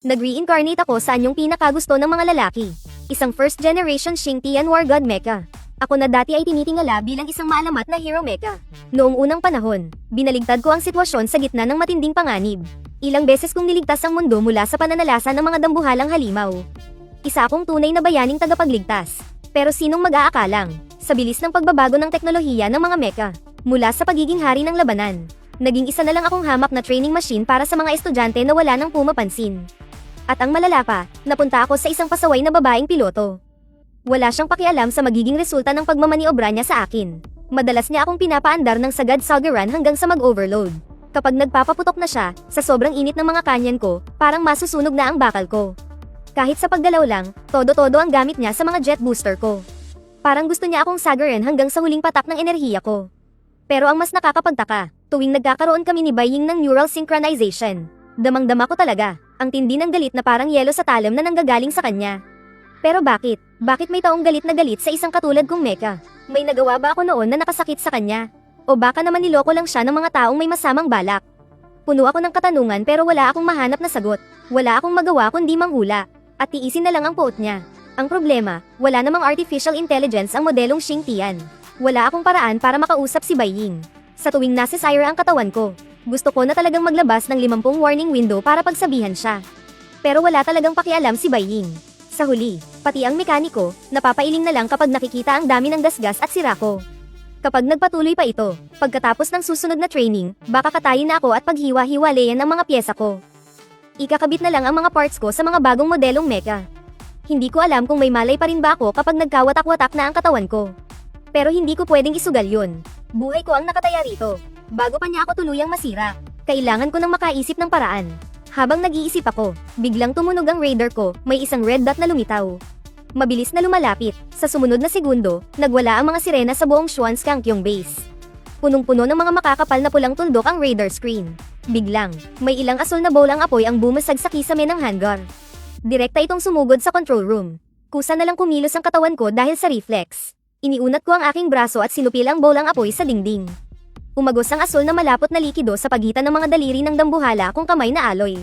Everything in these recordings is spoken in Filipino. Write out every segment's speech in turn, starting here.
Nag-reincarnate ako sa anyong pinakagusto ng mga lalaki. Isang first generation Xingtian War God Mecha. Ako na dati ay tinitingala bilang isang maalamat na hero mecha. Noong unang panahon, binaligtad ko ang sitwasyon sa gitna ng matinding panganib. Ilang beses kong niligtas ang mundo mula sa pananalasa ng mga dambuhalang halimaw. Isa akong tunay na bayaning tagapagligtas. Pero sinong mag-aakalang, sa bilis ng pagbabago ng teknolohiya ng mga mecha, mula sa pagiging hari ng labanan, naging isa na lang akong hamak na training machine para sa mga estudyante na wala nang pumapansin. At ang malala pa, napunta ako sa isang pasaway na babaeng piloto. Wala siyang pakialam sa magiging resulta ng pagmamaniobra niya sa akin. Madalas niya akong pinapaandar ng sagad Sagaran hanggang sa mag-overload. Kapag nagpapaputok na siya, sa sobrang init ng mga kanyan ko, parang masusunog na ang bakal ko. Kahit sa paggalaw lang, todo-todo ang gamit niya sa mga jet booster ko. Parang gusto niya akong Sagaran hanggang sa huling patak ng enerhiya ko. Pero ang mas nakakapagtaka, tuwing nagkakaroon kami ni Bai Ying ng neural synchronization, damang-dama ko talaga, ang tindi ng galit na parang yelo sa talam na nanggagaling sa kanya. Pero bakit? Bakit may taong galit na galit sa isang katulad kong mecha? May nagawa ba ako noon na nakasakit sa kanya? O baka naman niloko lang siya ng mga taong may masamang balak? Puno ako ng katanungan pero wala akong mahanap na sagot. Wala akong magawa kundi manghula. At tiisin na lang ang puot niya. Ang problema, wala namang artificial intelligence ang modelong Xingtian. Wala akong paraan para makausap si Bai Ying. Sa tuwing nasisire ang katawan ko, gusto ko na talagang maglabas ng 50 warning window para pagsabihan siya. Pero wala talagang pakialam si Bai Ying. Sa huli, pati ang mekaniko, napapailing na lang kapag nakikita ang dami ng gasgas at sira ko. Kapag nagpatuloy pa ito, pagkatapos ng susunod na training, baka katayin na ako at paghiwa-hiwalayan ang mga pyesa ko. Ikakabit na lang ang mga parts ko sa mga bagong modelong mecha. Hindi ko alam kung may malay pa rin ba ako kapag nagkawatak-watak na ang katawan ko. Pero hindi ko pwedeng isugal yun. Buhay ko ang nakataya rito. Bago pa niya ako tuluyang masira, kailangan ko nang makaisip ng paraan. Habang nag-iisip ako, biglang tumunog ang radar ko, may isang red dot na lumitaw. Mabilis na lumalapit, sa sumunod na segundo, nagwala ang mga sirena sa buong Xuanskankyong base. Punong-puno ng mga makakapal na pulang tuldok ang radar screen. Biglang, may ilang asul na bolang apoy ang bumasag sa kisame ng hangar. Direkta itong sumugod sa control room. Kusa na lang kumilos ang katawan ko dahil sa reflex. Iniunat ko ang aking braso at sinupil ang bolang apoy sa dingding. Umagos ang asul na malapot na likido sa pagitan ng mga daliri ng dambuhala kung kamay na aloy.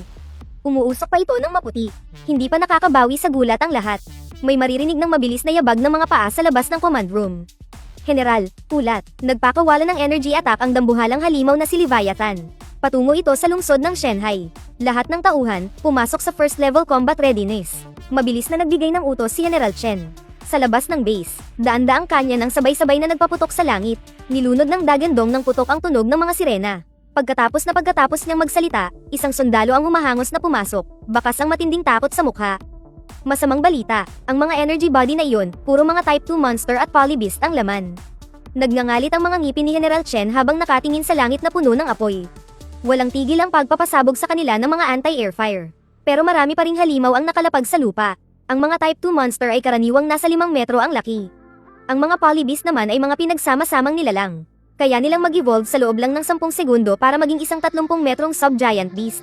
Umuusok pa ito ng maputi. Hindi pa nakakabawi sa gulat ang lahat. May maririnig ng mabilis na yabag ng mga paa sa labas ng command room. General, ulat, nagpakawala ng energy attack ang dambuhalang halimaw na si Leviathan. Patungo ito sa lungsod ng Shanghai. Lahat ng tauhan, pumasok sa first level combat readiness. Mabilis na nagbigay ng utos si General Chen. Sa labas ng base, daan-daang kanya ng sabay-sabay na nagpaputok sa langit. Nilunod ng dagandong ng putok ang tunog ng mga sirena. Pagkatapos niyang magsalita, isang sundalo ang humahangos na pumasok, bakas ang matinding takot sa mukha. Masamang balita, ang mga energy body na iyon, puro mga Type 2 monster at polybeast ang laman. Nagngangalit ang mga ngipin ni General Chen habang nakatingin sa langit na puno ng apoy. Walang tigil ang pagpapasabog sa kanila ng mga anti-air fire. Pero marami pa ring halimaw ang nakalapag sa lupa. Ang mga Type 2 monster ay karaniwang nasa 5 metro ang laki. Ang mga polybeast naman ay mga pinagsama-samang nilalang. Kaya nilang mag-evolve sa loob lang ng 10 segundo para maging isang 30 metrong sub-giant beast.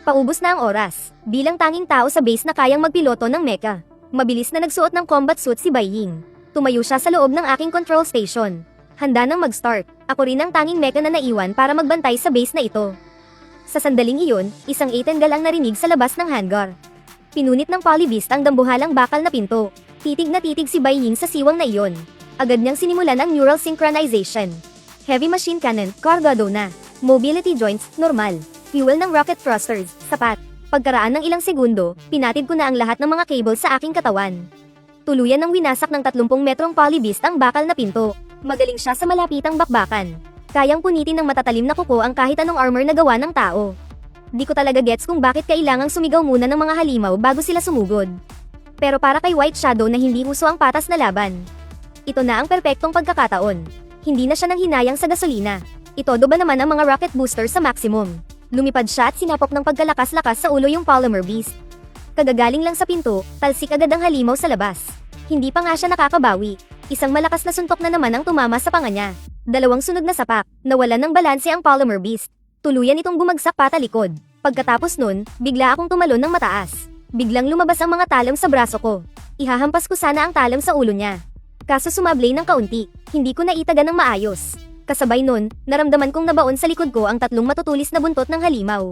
Paubos na ang oras, bilang tanging tao sa base na kayang magpiloto ng mecha. Mabilis na nagsuot ng combat suit si Bai Ying. Tumayo siya sa loob ng aking control station. Handa nang mag-start, ako rin ang tanging mecha na naiwan para magbantay sa base na ito. Sa sandaling iyon, isang Eitangal ang narinig sa labas ng hangar. Pinunit ng polybeast ang dambuhalang bakal na pinto. Titig na titig si Bai Ying sa siwang na iyon. Agad niyang sinimulan ang neural synchronization. Heavy machine cannon, cargado na. Mobility joints, normal. Fuel ng rocket thrusters, sapat. Pagkaraan ng ilang segundo, pinatid ko na ang lahat ng mga cable sa aking katawan. Tuluyan ng winasak ng 30 metrong polybeast ang bakal na pinto. Magaling siya sa malapitang bakbakan. Kayang punitin ng matatalim na kuko ang kahit anong armor na gawa ng tao. Di ko talaga gets kung bakit kailangang sumigaw muna ng mga halimaw bago sila sumugod. Pero para kay White Shadow na hindi uso ang patas na laban. Ito na ang perpektong pagkakataon. Hindi na siya nang hinayang sa gasolina. Itodo ba naman ang mga rocket booster sa maximum. Lumipad siya at sinapok ng pagkalakas-lakas sa ulo yung polymer beast. Kagagaling lang sa pinto, talsik agad ang halimaw sa labas. Hindi pa nga siya nakakabawi. Isang malakas na suntok na naman ang tumama sa panga niya. Dalawang sunod na sapak, nawalan ng balanse ang polymer beast. Tuluyan itong bumagsak patalikod. Pagkatapos nun, bigla akong tumalon ng mataas. Biglang lumabas ang mga talam sa braso ko. Ihahampas ko sana ang talam sa ulo niya. Kaso sumablay ng kaunti, hindi ko naitaga ng maayos. Kasabay nun, naramdaman kong nabaon sa likod ko ang 3 matutulis na buntot ng halimaw.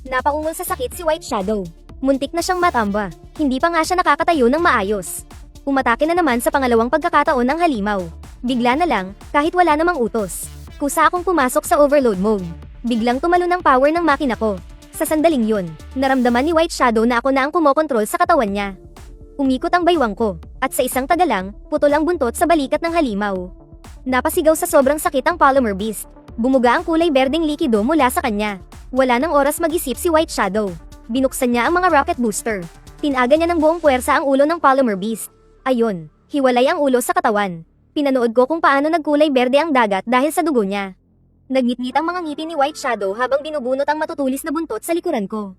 Napaungol sa sakit si White Shadow. Muntik na siyang matamba. Hindi pa nga siya nakakatayo ng maayos. Umatake na naman sa pangalawang pagkakataon ng halimaw. Bigla na lang, kahit wala namang utos. Kusa akong pumasok sa overload mode. Biglang tumalo ng power ng makina ko. Sa sandaling yun, naramdaman ni White Shadow na ako na ang kumokontrol sa katawan niya. Umikot ang baywang ko, at sa isang taga lang, putol ang buntot sa balikat ng halimaw. Napasigaw sa sobrang sakit ang Polymer Beast. Bumuga ang kulay berdeng likido mula sa kanya. Wala nang oras mag-isip si White Shadow. Binuksan niya ang mga rocket booster. Tinaga niya ng buong puwersa ang ulo ng Polymer Beast. Ayun, hiwalay ang ulo sa katawan. Pinanood ko kung paano nagkulay berde ang dagat dahil sa dugo niya. Nagngit-ngit ang mga ngipin ni White Shadow habang binubunot ang matutulis na buntot sa likuran ko.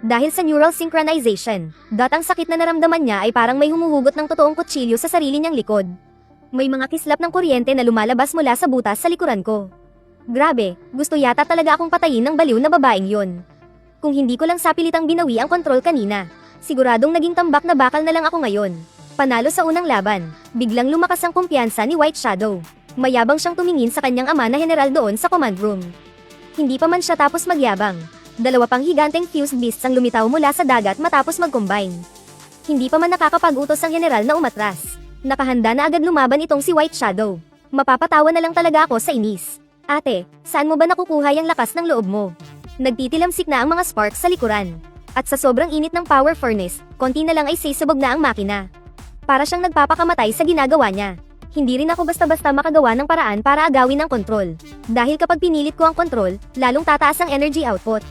Dahil sa neural synchronization, ang sakit na naramdaman niya ay parang may humuhugot ng totoong kutsilyo sa sarili niyang likod. May mga kislap ng kuryente na lumalabas mula sa butas sa likuran ko. Grabe, gusto yata talaga akong patayin ng baliw na babaeng yon. Kung hindi ko lang sapilitang binawi ang kontrol kanina, siguradong naging tambak na bakal na lang ako ngayon. Panalo sa unang laban, biglang lumakas ang kumpiyansa ni White Shadow. Mayabang siyang tumingin sa kanyang ama na general doon sa command room. Hindi pa man siya tapos magyabang. Dalawa pang higanteng fused beasts ang lumitaw mula sa dagat matapos mag-combine. Hindi pa man nakakapag-utos ang general na umatras. Nakahanda na agad lumaban itong si White Shadow. Mapapatawa na lang talaga ako sa inis. Ate, saan mo ba nakukuha yung lakas ng loob mo? Nagtitilamsik na ang mga sparks sa likuran. At sa sobrang init ng power furnace, konti na lang ay sisubog na ang makina. Para siyang nagpapakamatay sa ginagawa niya. Hindi rin ako basta-basta makagawa ng paraan para agawin ang kontrol. Dahil kapag pinilit ko ang kontrol, lalong tataas ang energy output.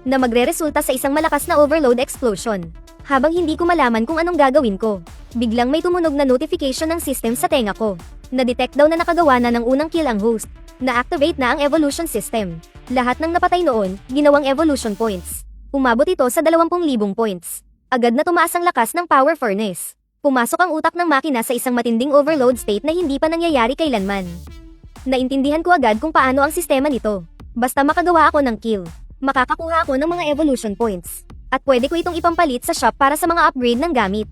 Na magre-resulta sa isang malakas na overload explosion. Habang hindi ko malaman kung anong gagawin ko, biglang may tumunog na notification ng system sa tenga ko. Na-detect daw na nakagawa na ng unang kill ang host. Na-activate na ang evolution system. Lahat ng napatay noon, ginawang evolution points. Umabot ito sa 20,000 points. Agad na tumaas ang lakas ng power furnace. Pumasok ang utak ng makina sa isang matinding overload state na hindi pa nangyayari kailanman. Naintindihan ko agad kung paano ang sistema nito. Basta makagawa ako ng kill, makakakuha ako ng mga evolution points. At pwede ko itong ipampalit sa shop para sa mga upgrade ng gamit.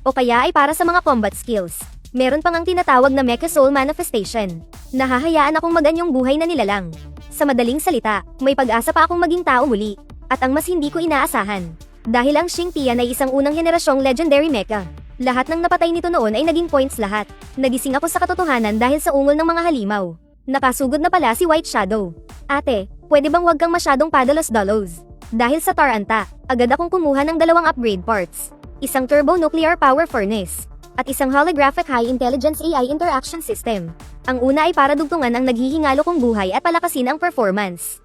O kaya ay para sa mga combat skills. Meron pang ang tinatawag na Mecha Soul Manifestation. Nahahayaan akong maganyong buhay na nilalang. Sa madaling salita, may pag-asa pa akong maging tao muli. At ang mas hindi ko inaasahan. Dahil ang Xing Tian ay isang unang henerasyong legendary mecha. Lahat ng napatay nito noon ay naging points lahat. Nagising ako sa katotohanan dahil sa ungol ng mga halimaw. Nakasugod na pala si White Shadow. Ate, pwede bang wag kang masyadong padalos-dalos? Dahil sa Taranta, agad akong kumuha ng 2 upgrade parts. Isang turbo nuclear power furnace. At isang holographic high intelligence AI interaction system. Ang una ay para dugtungan ang naghihingalo kong buhay at palakasin ang performance.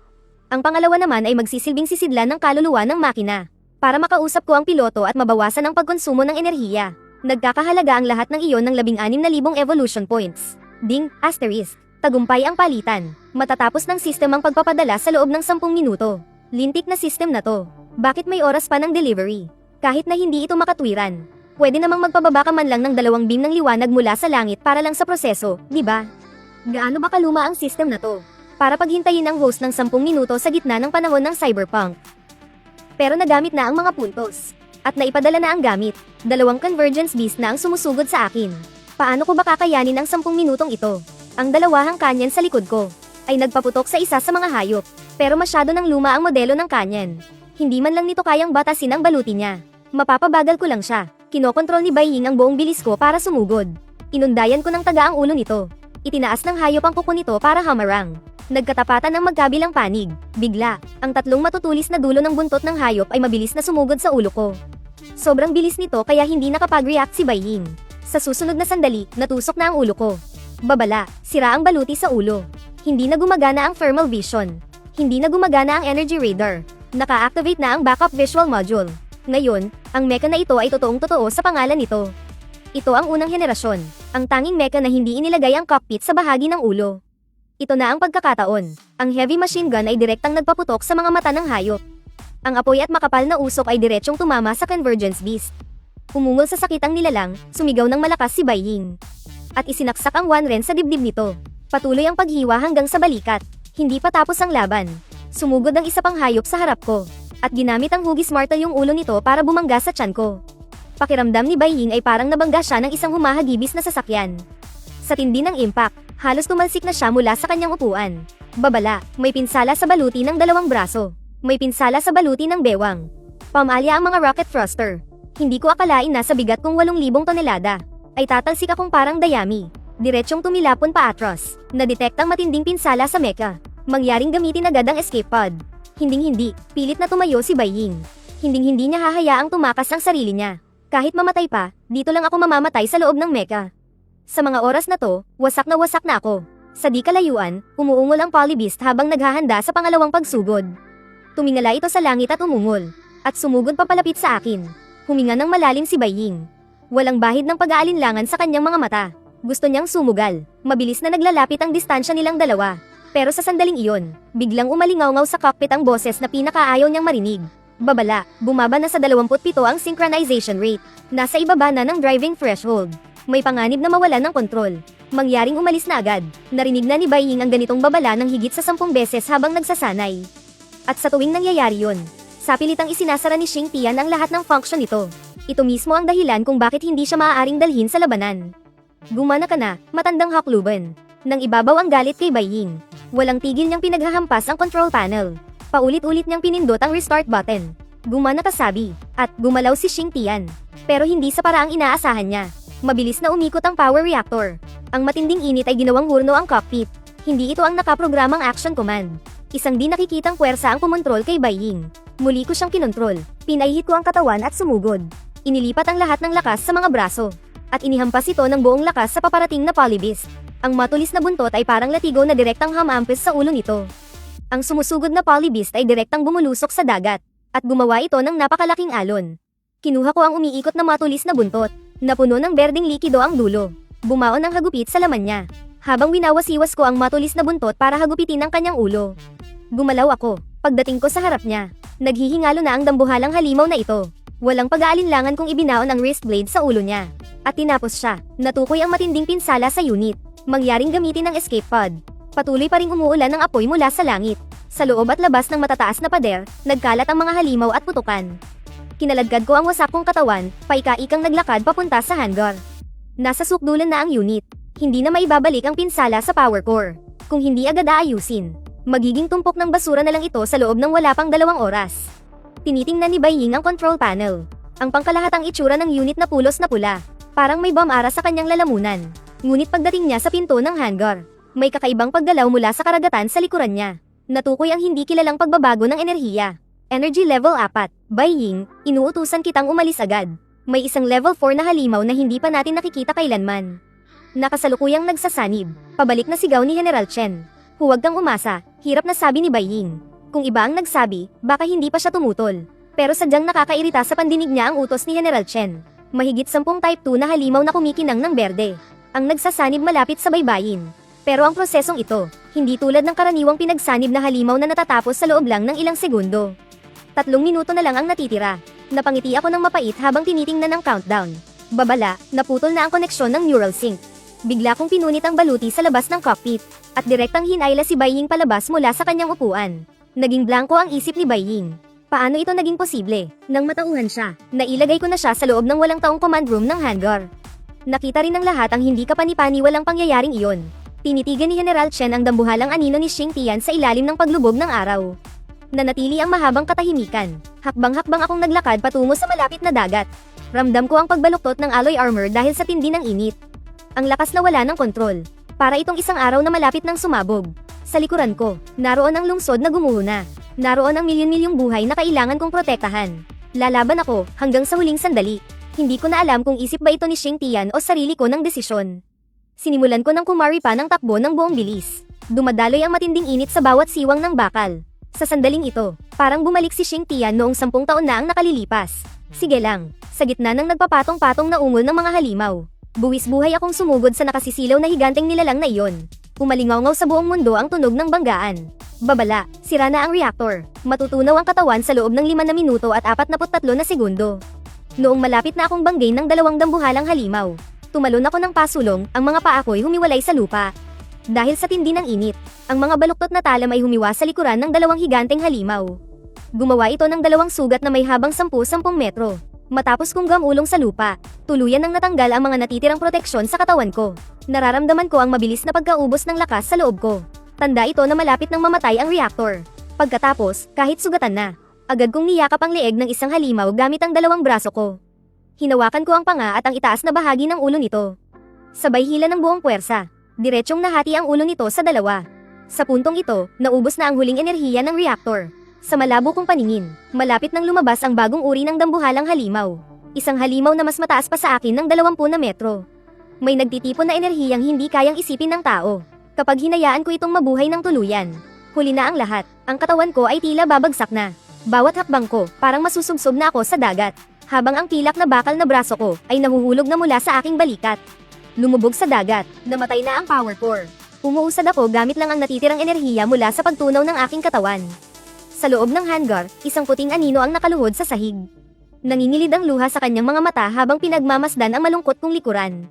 Ang pangalawa naman ay magsisilbing sisidlan ng kaluluwa ng makina. Para makausap ko ang piloto at mabawasan ang pagkonsumo ng enerhiya. Nagkakahalaga ang lahat ng iyon ng 16,000 evolution points. Ding, asterisk. Tagumpay ang palitan. Matatapos ng system ang pagpapadala sa loob ng 10 minuto. Lintik na system na to. Bakit may oras pa ng delivery? Kahit na hindi ito makatwiran. Pwede namang magpababa ka man lang ng 2 beam ng liwanag mula sa langit para lang sa proseso, di ba? Gaano ba kaluma ang system na to? Para paghintayin ang host ng 10 minuto sa gitna ng panahon ng cyberpunk. Pero nagamit na ang mga puntos. At naipadala na ang gamit. 2 convergence beast na ang sumusugod sa akin. Paano ko ba kakayanin ang 10 minutong ito? Ang 2 kanyan sa likod ko ay nagpaputok sa isa sa mga hayop. Pero masyado nang luma ang modelo ng kanyan. Hindi man lang nito kayang batasin ang baluti niya. Mapapabagal ko lang siya. Kinokontrol ni Bai Ying ang buong bilis ko para sumugod. Inundayan ko ng taga ang ulo nito. Itinaas ng hayop ang kuko nito para hamarang. Nagkatapatan ang magkabilang panig. Bigla, ang 3 matutulis na dulo ng buntot ng hayop ay mabilis na sumugod sa ulo ko. Sobrang bilis nito kaya hindi nakapag-react si Bai Ying. Sa susunod na sandali, natusok na ang ulo ko. Babala, sira ang baluti sa ulo. Hindi na gumagana ang thermal vision. Hindi na gumagana ang energy radar. Naka-activate na ang backup visual module. Ngayon, ang mecha na ito ay totoong-totoo sa pangalan nito. Ito ang unang henerasyon. Ang tanging mecha na hindi inilagay ang cockpit sa bahagi ng ulo. Ito na ang pagkakataon. Ang heavy machine gun ay direktang nagpaputok sa mga mata ng hayop. Ang apoy at makapal na usok ay diretsyong tumama sa convergence beast. Umungol sa sakit ang nilalang, sumigaw ng malakas si Bai Ying. At isinaksak ang One Ren sa dibdib nito. Patuloy ang paghiwa hanggang sa balikat. Hindi pa tapos ang laban. Sumugod ang isa pang hayop sa harap ko. At ginamit ang hugis martel yung ulo nito para bumangga sa tiyan ko. Pakiramdam ni Bai Ying ay parang nabangga siya ng isang humahagibis na sasakyan. Sa tindi ng impact, halos tumalsik na siya mula sa kanyang upuan. Babala, may pinsala sa baluti ng 2 braso. May pinsala sa baluti ng bewang. Pamalya ang mga rocket thruster. Hindi ko akalain na sa bigat kong 8,000 tonelada, ay tatalsik akong parang dayami. Diretsyong tumilapon pa atros. Nadetektang matinding pinsala sa mecha. Mangyaring gamitin agad ang escape pod. Hinding-hindi, pilit na tumayo si Bai Ying. Hinding-hindi niya hahayaang tumakas ang sarili niya. Kahit mamatay pa, dito lang ako mamamatay sa loob ng mecha. Sa mga oras na to, wasak na ako. Sa di kalayuan, umuungol ang Polybeast habang naghahanda sa pangalawang pagsugod. Tumingala ito sa langit at umungol. At sumugod papalapit sa akin. Huminga ng malalim si Bai Ying. Walang bahid ng pag-aalinlangan sa kanyang mga mata. Gusto niyang sumugal. Mabilis na naglalapit ang distansya nilang dalawa. Pero sa sandaling iyon, biglang umalingaw-ngaw sa cockpit ang boses na pinakaayaw niyang marinig. Babala, bumaba na sa 27 ang synchronization rate. Nasa ibaba na ng driving threshold. May panganib na mawalan ng kontrol. Mangyaring umalis na agad. Narinig na ni Bai Ying ang ganitong babala ng higit sa 10 beses habang nagsasanay. At sa tuwing nangyayari yun, sa pilitang isinasara ni Xing Tian ang lahat ng function nito. Ito mismo ang dahilan kung bakit hindi siya maaaring dalhin sa labanan. Gumana ka na, matandang Hakluban. Nang ibabaw ang galit kay Bai Ying. Walang tigil niyang pinaghahampas ang control panel. Paulit-ulit niyang pinindot ang restart button. Gumana ka sabi, at gumalaw si Xing Tian. Pero hindi sa paraang inaasahan niya. Mabilis na umikot ang power reactor. Ang matinding init ay ginawang hurno ang cockpit. Hindi ito ang nakaprogramang action command. Isang di nakikitang puwersa ang kumontrol kay Bai Ying. Muli ko siyang kinontrol. Pinaihit ko ang katawan at sumugod. Inilipat ang lahat ng lakas sa mga braso. At inihampas ito ng buong lakas sa paparating na Polybeast. Ang matulis na buntot ay parang latigo na direktang hamampis sa ulo nito. Ang sumusugod na Polybeast ay direktang bumulusok sa dagat. At gumawa ito ng napakalaking alon. Kinuha ko ang umiikot na matulis na buntot. Napuno ng berdeng likido ang dulo. Bumaon ang hagupit sa laman niya. Habang winawasiwas ko ang matulis na buntot para hagupitin ang kanyang ulo. Gumalaw ako. Pagdating ko sa harap niya, naghihingalo na ang dambuhalang halimaw na ito. Walang pag-aalinlangan kung ibinaon ang wrist blade sa ulo niya. At tinapos siya. Natukoy ang matinding pinsala sa unit. Mangyaring gamitin ang escape pod. Patuloy pa ring umuulan ng apoy mula sa langit. Sa loob at labas ng matataas na pader, nagkalat ang mga halimaw at putukan. Kinaladkad ko ang wasak kong katawan, paika-ikang naglakad papunta sa hangar. Nasa sukdulan na ang unit. Hindi na maibabalik ang pinsala sa power core. Kung hindi agad aayusin, magiging tumpok ng basura na lang ito sa loob ng wala pang 2 oras. Tinitingnan ni Bai Ying ang control panel. Ang pangkalahatang itsura ng unit na pulos na pula. Parang may bomb-ara sa kanyang lalamunan. Ngunit pagdating niya sa pinto ng hangar, may kakaibang paggalaw mula sa karagatan sa likuran niya. Natukoy ang hindi kilalang pagbabago ng enerhiya. Energy level 4. Bai Ying, inuutusan kitang umalis agad. May isang level 4 na halimaw na hindi pa natin nakikita kailanman. Nakasalukuyang nagsasanib. Pabalik na sigaw ni General Chen. Huwag kang umasa, hirap na sabi ni Bai Ying. Kung iba ang nagsabi, baka hindi pa siya tumutol. Pero sadyang nakakairita sa pandinig niya ang utos ni General Chen. Mahigit 10 type 2 na halimaw na kumikinang ng berde. Ang nagsasanib malapit sa baybayin. Pero ang prosesong ito, hindi tulad ng karaniwang pinagsanib na halimaw na natatapos sa loob lang ng ilang segundo. 3 minuto na lang ang natitira. Napangiti ako ng mapait habang tinitingnan ang countdown. Babala, naputol na ang koneksyon ng neural sync. Bigla kong pinunit ang baluti sa labas ng cockpit, at direktang hinayla si Bai Ying palabas mula sa kanyang upuan. Naging blanko ang isip ni Bai Ying. Paano ito naging posible? Nang matauhan siya, nailagay ko na siya sa loob ng walang taong command room ng hangar. Nakita rin ng lahat ang hindi kapani-paniwalang pangyayaring iyon. Tinitigan ni General Chen ang dambuhalang anino ni Xing Tian sa ilalim ng paglubog ng araw. Nanatili ang mahabang katahimikan. Hakbang-hakbang akong naglakad patungo sa malapit na dagat. Ramdam ko ang pagbaluktot ng alloy armor dahil sa tindi ng init. Ang lakas na wala ng kontrol. Para itong isang araw na malapit ng sumabog. Sa likuran ko, naroon ang lungsod na gumuhuna. Naroon ang milyon-milyong buhay na kailangan kong protektahan. Lalaban ako, hanggang sa huling sandali. Hindi ko na alam kung isip ba ito ni Xing Tian o sarili ko ng desisyon. Sinimulan ko ng kumari pa ng takbo ng buong bilis. Dumadaloy ang matinding init sa bawat siwang ng bakal. Sa sandaling ito, parang bumalik si Xing Tian noong 10 taon na ang nakalilipas. Sige lang, sa gitna ng nagpapatong-patong na ungol ng mga halimaw. Buwis buhay akong sumugod sa nakasisilaw na higanteng nilalang na iyon. Umalingaw-ngaw sa buong mundo ang tunog ng banggaan. Babala, sira na ang reactor. Matutunaw ang katawan sa loob ng 5 na minuto at 43 na segundo. Noong malapit na akong banggay ng 2 dambuhalang halimaw, tumalon ako ng pasulong, ang mga paa ko'y humiwalay sa lupa. Dahil sa tindi ng init, ang mga baluktot na talam ay humiwa sa likuran ng 2 higanteng halimaw. Gumawa ito ng 2 sugat na may habang 10-10 metro. Matapos kong gamulong sa lupa, tuluyan nang natanggal ang mga natitirang proteksyon sa katawan ko. Nararamdaman ko ang mabilis na pagkaubos ng lakas sa loob ko. Tanda ito na malapit nang mamatay ang reactor. Pagkatapos, kahit sugatan na, Agad kong niyakap ang leeg ng isang halimaw gamit ang dalawang braso ko. Hinawakan ko ang panga at ang itaas na bahagi ng ulo nito. Sabay hila ng buong puwersa. Diretsyong nahati ang ulo nito sa dalawa. Sa puntong ito, naubos na ang huling enerhiya ng reactor. Sa malabo kong paningin, malapit nang lumabas ang bagong uri ng dambuhalang halimaw. Isang halimaw na mas mataas pa sa akin ng 20 na metro. May nagtitipon na enerhiyang hindi kayang isipin ng tao. Kapag hinayaan ko itong mabuhay ng tuluyan, huli na ang lahat, ang katawan ko ay tila babagsak na. Bawat hakbang ko, parang masusubsob na ako sa dagat. Habang ang pilak na bakal na braso ko ay nahuhulog na mula sa aking balikat. Lumubog sa dagat, namatay na ang power core. Umuusad ako gamit lang ang natitirang enerhiya mula sa pagtunaw ng aking katawan. Sa loob ng hangar, isang puting anino ang nakaluhod sa sahig. Nangingilid ang luha sa kanyang mga mata habang pinagmamasdan ang malungkot kong likuran.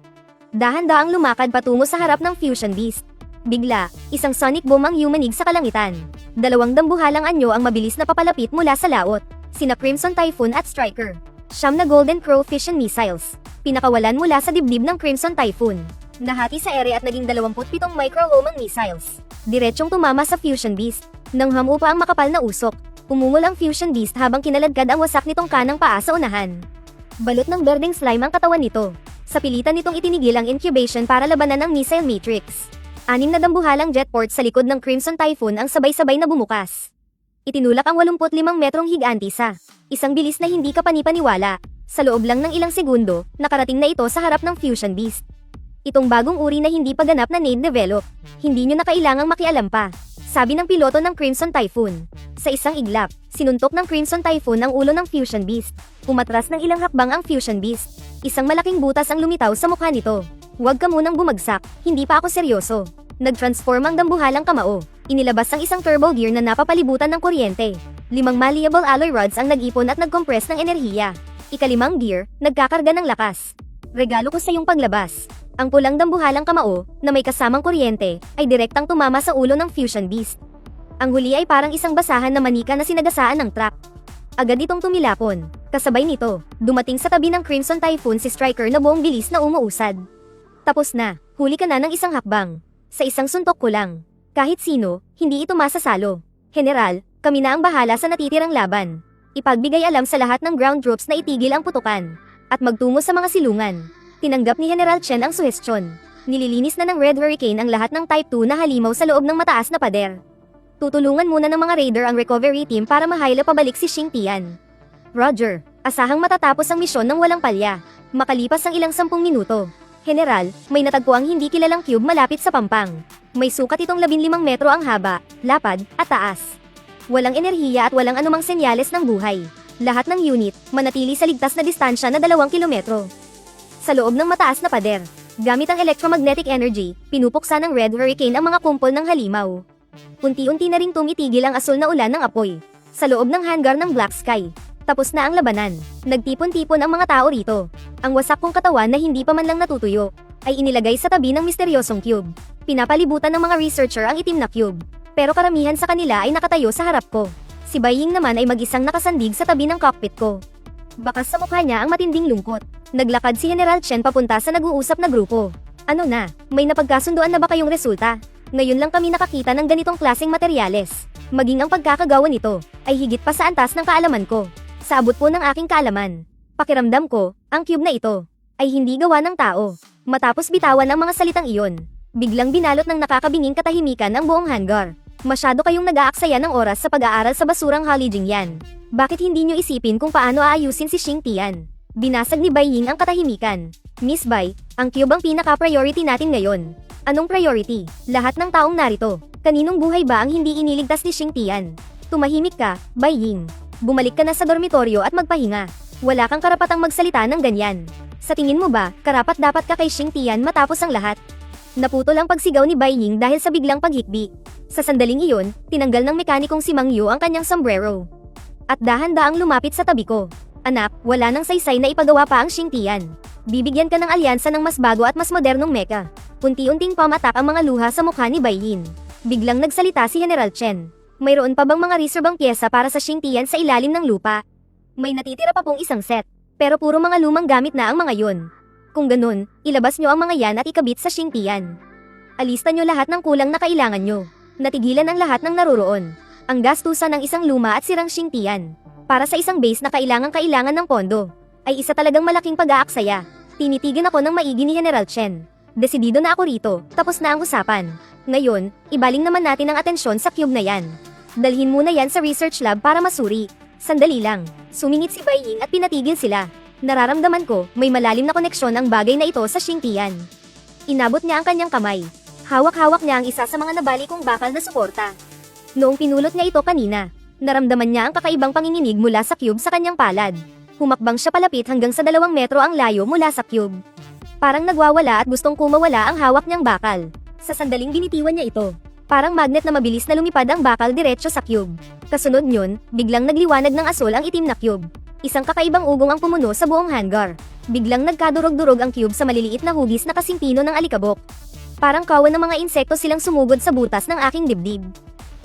Dahan-daang lumakad patungo sa harap ng fusion beast. Bigla, isang sonic boom ang yumanig sa kalangitan. Dalawang dambuhalang anyo ang mabilis na papalapit mula sa laot, sina Crimson Typhoon at Striker. Siyam na Golden Crow fission missiles. Pinakawalan mula sa dibdib ng Crimson Typhoon. Nahati sa ere at naging 27 micro-homing missiles. Diretsyong tumama sa fusion beast. Nang hamu pa ang makapal na usok, umungol ang fusion beast habang kinaladkad ang wasak nitong kanang paa sa unahan. Balot ng berdeng slime ang katawan nito. Sa pilitan nitong itinigil ang incubation para labanan ang missile matrix. 6 na dambuhalang jetport sa likod ng Crimson Typhoon ang sabay-sabay na bumukas. Itinulak ang 85 metrong higanti sa isang bilis na hindi ka panipaniwala. Sa loob lang ng ilang segundo, nakarating na ito sa harap ng fusion beast. Itong bagong uri na hindi pa ganap na nade-develop. Hindi nyo na kailangang makialam pa, sabi ng piloto ng Crimson Typhoon. Sa isang iglap, sinuntok ng Crimson Typhoon ang ulo ng fusion beast. Umatras ng ilang hakbang ang fusion beast. Isang malaking butas ang lumitaw sa mukha nito. Huwag ka munang bumagsak, hindi pa ako seryoso. Nag-transform ang dambuhalang kamao. Inilabas ang isang turbo gear na napapalibutan ng kuryente. 5 malleable alloy rods ang nag-ipon at nag-compress ng enerhiya. Ika-5 gear, nagkakarga ng lakas. Regalo ko sa iyong paglabas. Ang pulang dambuhalang kamao, na may kasamang kuryente, ay direktang tumama sa ulo ng fusion beast. Ang huli ay parang isang basahan na manika na sinagasaan ng truck. Agad itong tumilapon. Kasabay nito, dumating sa tabi ng Crimson Typhoon si Striker na buong bilis na umuusad. Tapos na, huli ka na ng isang hakbang. Sa isang suntok ko lang. Kahit sino, hindi ito masasalo. General, kami na ang bahala sa natitirang laban. Ipagbigay alam sa lahat ng ground troops na itigil ang putukan. At magtungo sa mga silungan. Tinanggap ni General Chen ang suhestyon. Nililinis na ng Red Hurricane ang lahat ng Type 2 na halimaw sa loob ng mataas na pader. Tutulungan muna ng mga raider ang recovery team para mahayla pabalik si Xing Tian. Roger, asahang matatapos ang misyon ng walang palya. Makalipas ang ilang 10 minuto. General, may natagpo ang hindi kilalang cube malapit sa pampang. May sukat itong 15 metro ang haba, lapad, at taas. Walang enerhiya at walang anumang senyales ng buhay. Lahat ng unit, manatili sa ligtas na distansya na 2 kilometro. Sa loob ng mataas na pader, gamit ang electromagnetic energy, pinupuksa ng Red Hurricane ang mga kumpol ng halimaw. Unti-unti na ring tumitigil ang asul na ulan ng apoy. Sa loob ng hangar ng Black Sky, tapos na ang labanan. Nagtipon-tipon ang mga tao rito. Ang wasak kong katawan na hindi pa man lang natutuyo, ay inilagay sa tabi ng misteryosong cube. Pinapalibutan ng mga researcher ang itim na cube. Pero karamihan sa kanila ay nakatayo sa harap ko. Si Bai Ying naman ay mag-isang nakasandig sa tabi ng cockpit ko. Bakas sa mukha niya ang matinding lungkot. Naglakad si General Chen papunta sa nag-uusap na grupo. Ano na, may napagkasunduan na ba kayong resulta? Ngayon lang kami nakakita ng ganitong klaseng materyales. Maging ang pagkakagawa nito, ay higit pa sa antas ng kaalaman ko. Sa abot po ng aking kaalaman. Pakiramdam ko, ang cube na ito, ay hindi gawa ng tao. Matapos bitawan ang mga salitang iyon, biglang binalot ng nakakabinging katahimikan ang buong hangar. Masyado kayong nag-aaksaya ng oras sa pag-aaral sa basurang Halijing yan. Bakit hindi nyo isipin kung paano aayusin si Xing Tian? Binasag ni Bai Ying ang katahimikan. Miss Bai, ang cube ang pinaka-priority natin ngayon. Anong priority? Lahat ng taong narito. Kaninong buhay ba ang hindi iniligtas ni Xing Tian? Tumahimik ka, Bai Ying. Bumalik ka na sa dormitoryo at magpahinga. Wala kang karapatang magsalita ng ganyan. Sa tingin mo ba, karapat dapat ka kay Xing Tian matapos ang lahat? Naputol ang pagsigaw ni Bai Ying dahil sa biglang paghikbi. Sa sandaling iyon, tinanggal ng mekanikong si Mang Yu ang kanyang sombrero. At dahan-daang lumapit sa tabi ko. Anak, wala nang saysay na ipagawa pa ang Xing Tian. Bibigyan ka ng alyansa ng mas bago at mas modernong mecha. Unti-unting pamatak ang mga luha sa mukha ni Bai Ying. Biglang nagsalita si General Chen. Mayroon pa bang mga reserbang pyesa para sa Xing Tian sa ilalim ng lupa? May natitira pa pong isang set. Pero puro mga lumang gamit na ang mga yon. Kung ganun, ilabas nyo ang mga yan at ikabit sa Xing Tian. Alista nyo lahat ng kulang na kailangan nyo. Natigilan ang lahat ng naroroon. Ang gastusan ng isang luma at sirang Xingtian para sa isang base na kailangan ng pondo ay isa talagang malaking pag-aaksaya. Tinitigan ako ng maigi ni General Chen. Desidido na ako rito, tapos na ang usapan. Ngayon, ibaling naman natin ang atensyon sa cube na yan. Dalhin muna yan sa research lab para masuri. Sandali lang, sumingit si Bai Ying at pinatigil sila. Nararamdaman ko, may malalim na koneksyon ang bagay na ito sa Xingtian. Inabot niya ang kanyang kamay. Hawak-hawak niya ang isa sa mga nabali kong bakal na suporta. Noong pinulot niya ito kanina, naramdaman niya ang kakaibang panginginig mula sa cube sa kanyang palad. Humakbang siya palapit hanggang sa 2 metro ang layo mula sa cube. Parang nagwawala at gustong kumawala ang hawak niyang bakal. Sa sandaling binitiwan niya ito. Parang magnet na mabilis na lumipad ang bakal diretso sa cube. Kasunod yun, biglang nagliwanag ng asul ang itim na cube. Isang kakaibang ugong ang pumuno sa buong hangar. Biglang nagkadurog-durog ang cube sa maliliit na hugis na kasimpino ng alikabok. Parang kawan ng mga insekto silang sumugod sa butas ng aking dibdib.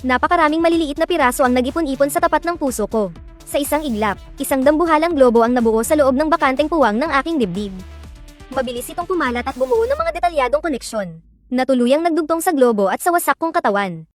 Napakaraming maliliit na piraso ang nag-ipon-ipon sa tapat ng puso ko. Sa isang iglap, isang dambuhalang globo ang nabuo sa loob ng bakanteng puwang ng aking dibdib. Mabilis itong pumalat at bumuo ng mga detalyadong koneksyon. Natuluyang nagdugtong sa globo at sa wasak kong katawan.